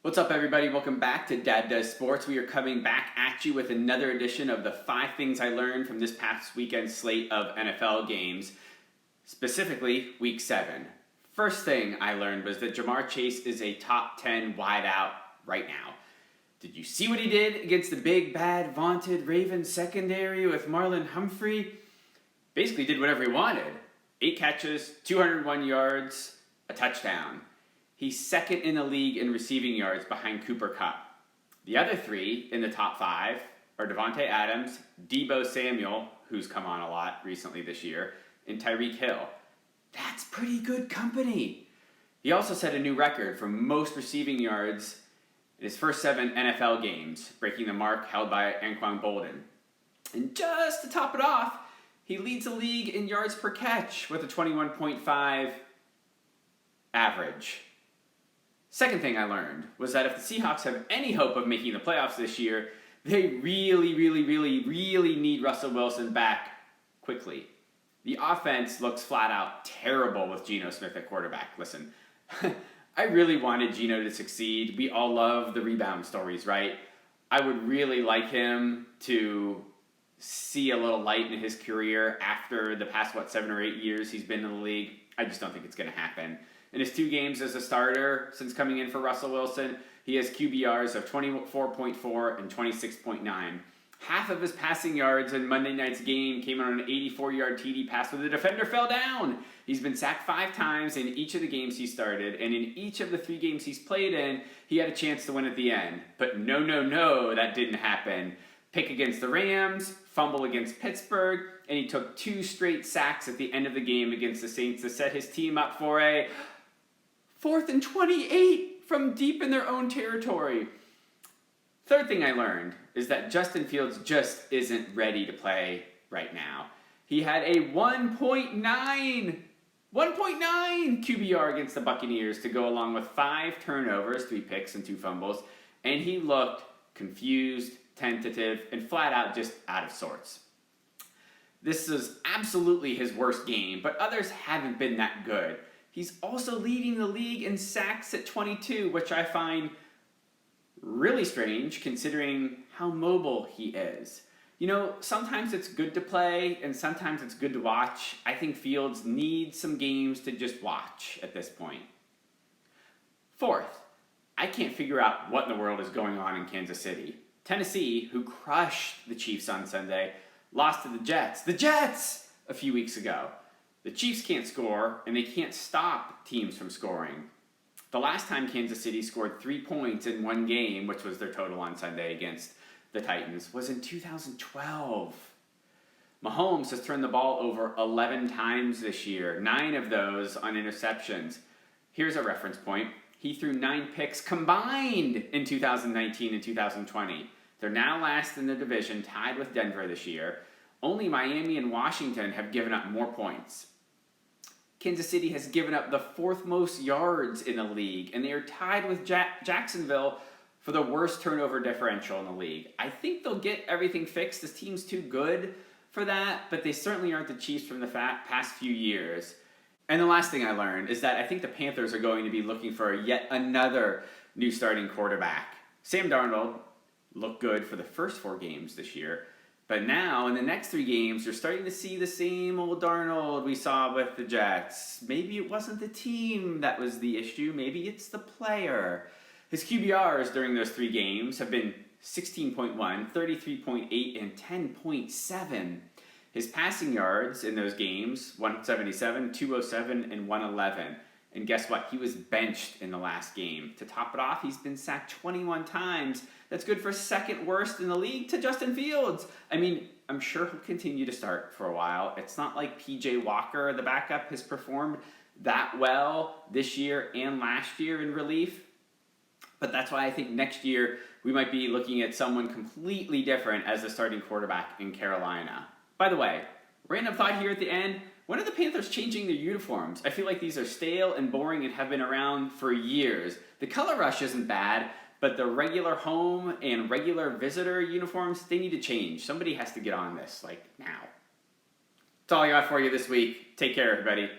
What's up, everybody? Welcome back to Dad Does Sports. We are coming back at you with another edition of the 5 things I learned from this past weekend's slate of NFL games, specifically Week 7. First thing I learned was that Ja'Marr Chase is a top 10 wideout right now. Did you see what he did against the big, bad, vaunted Ravens secondary with Marlon Humphrey? Basically did whatever he wanted. 8 catches, 201 yards, a touchdown. He's second in the league in receiving yards behind Cooper Kupp. The other 3 in the top 5 are Davante Adams, Deebo Samuel, who's come on a lot recently this year, and Tyreek Hill. That's pretty good company. He also set a new record for most receiving yards in his first 7 NFL games, breaking the mark held by Anquan Boldin. And just to top it off, he leads the league in yards per catch with a 21.5 average. Second thing I learned was that if the Seahawks have any hope of making the playoffs this year, they really need Russell Wilson back quickly. The offense looks flat out terrible with Geno Smith at quarterback. Listen, I really wanted Geno to succeed. We all love the rebound stories, right? I would really like him to see a little light in his career after the past, 7 or 8 years he's been in the league. I just don't think it's going to happen. In his 2 games as a starter since coming in for Russell Wilson, he has QBRs of 24.4 and 26.9. Half of his passing yards in Monday night's game came on an 84-yard TD pass where the defender fell down. He's been sacked 5 times in each of the games he started, and in each of the 3 games he's played in, he had a chance to win at the end. But no, that didn't happen. Pick against the Rams, fumble against Pittsburgh, and he took 2 straight sacks at the end of the game against the Saints to set his team up for a 4th and 28 from deep in their own territory. Third thing I learned is that Justin Fields just isn't ready to play right now. He had a 1.9 QBR against the Buccaneers to go along with 5 turnovers, 3 picks, and 2 fumbles, and he looked confused, tentative, and flat out just out of sorts. This is absolutely his worst game, but others haven't been that good. He's also leading the league in sacks at 22, which I find really strange considering how mobile he is. You know, sometimes it's good to play and sometimes it's good to watch. I think Fields needs some games to just watch at this point. Fourth, I can't figure out what in the world is going on in Kansas City. Tennessee, who crushed the Chiefs on Sunday, lost to the Jets a few weeks ago. The Chiefs can't score, and they can't stop teams from scoring. The last time Kansas City scored 3 points in one game, which was their total on Sunday against the Titans, was in 2012. Mahomes has turned the ball over 11 times this year, 9 of those on interceptions. Here's a reference point. He threw 9 picks combined in 2019 and 2020. They're now last in the division, tied with Denver this year. Only Miami and Washington have given up more points. Kansas City has given up the 4th most yards in the league, and they are tied with Jacksonville for the worst turnover differential in the league. I think they'll get everything fixed. This team's too good for that, but they certainly aren't the Chiefs from the past few years. And the last thing I learned is that I think the Panthers are going to be looking for yet another new starting quarterback. Sam Darnold looked good for the first 4 games this year, but now, in the next 3 games, you're starting to see the same old Darnold we saw with the Jets. Maybe it wasn't the team that was the issue. Maybe it's the player. His QBRs during those 3 games have been 16.1, 33.8, and 10.7. His passing yards in those games, 177, 207, and 111. And guess what? He was benched in the last game. To top it off, he's been sacked 21 times. That's good for 2nd worst in the league to Justin Fields. I mean, I'm sure he'll continue to start for a while. It's not like P.J. Walker, the backup, has performed that well this year and last year in relief. But that's why I think next year we might be looking at someone completely different as the starting quarterback in Carolina. By the way, random thought here at the end. When are the Panthers changing their uniforms? I feel like these are stale and boring and have been around for years. The color rush isn't bad, but the regular home and regular visitor uniforms, they need to change. Somebody has to get on this, now. That's all I got for you this week. Take care, everybody.